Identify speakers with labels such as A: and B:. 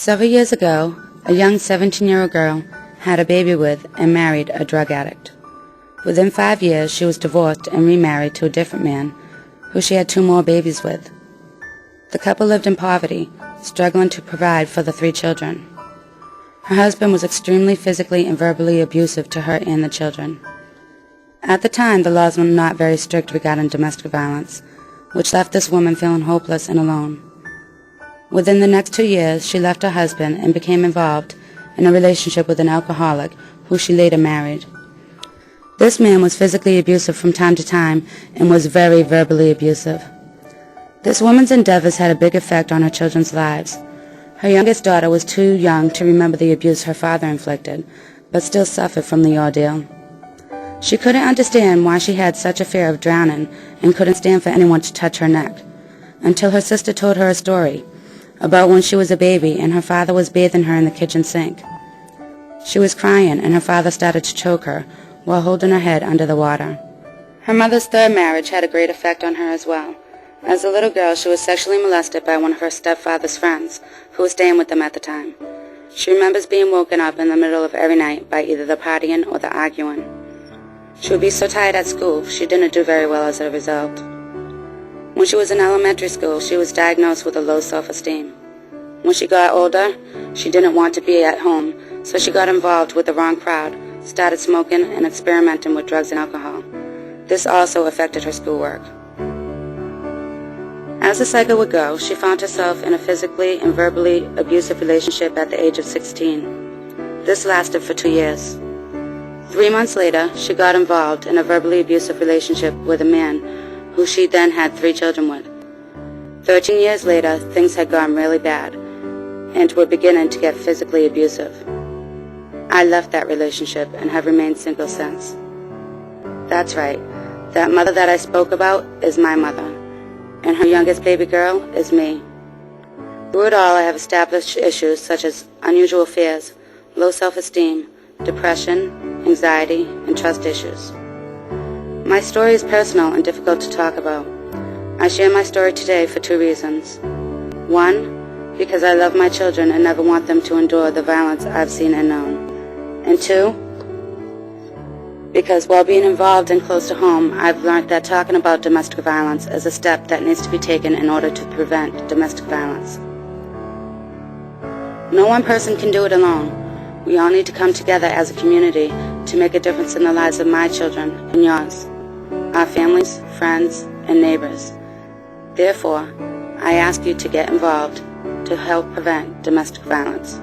A: Several years ago, a young 17-year-old girl had a baby with and married a drug addict. Within 5 years, she was divorced and remarried to a different man, who she had 2 more babies with. The couple lived in poverty, struggling to provide for the 3 children. Her husband was extremely physically and verbally abusive to her and the children. At the time, the laws were not very strict regarding domestic violence, which left this woman feeling hopeless and alone. Within the next 2 years, she left her husband and became involved in a relationship with an alcoholic who she later married. This man was physically abusive from time to time and was very verbally abusive. This woman's endeavors had a big effect on her children's lives. Her youngest daughter was too young to remember the abuse her father inflicted, but still suffered from the ordeal. She couldn't understand why she had such a fear of drowning and couldn't stand for anyone to touch her neck, until her sister told her a story about when she was a baby and her father was bathing her in the kitchen sink. She was crying and her father started to choke her while holding her head under the water. Her mother's 3rd marriage had a great effect on her as well. As a little girl, she was sexually molested by one of her stepfather's friends, who was staying with them at the time. She remembers being woken up in the middle of every night by either the partying or the arguing. She would be so tired at school, she didn't do very well as a result. When she was in elementary school, she was diagnosed with a low self-esteem. When she got older, she didn't want to be at home, so she got involved with the wrong crowd, started smoking and experimenting with drugs and alcohol. This also affected her schoolwork. As the cycle would go, she found herself in a physically and verbally abusive relationship at the age of 16. This lasted for 2 years. 3 months later, she got involved in a verbally abusive relationship with a man who she then had 3 children with. 13 years later, things had gone really bad and were beginning to get physically abusive. I left that relationship and have remained single since. That's right, that mother that I spoke about is my mother, and her youngest baby girl is me. Through it all, I have established issues such as unusual fears, low self-esteem, depression, anxiety, and trust issues. My story is personal and difficult to talk about. I share my story today for 2 reasons. 1, because I love my children and never want them to endure the violence I've seen and known. And 2, because while being involved and close to home, I've learned that talking about domestic violence is a step that needs to be taken in order to prevent domestic violence. No one person can do it alone. We all need to come together as a community to make a difference in the lives of my children and yours, our families, friends, and neighbors. Therefore, I ask you to get involved to help prevent domestic violence.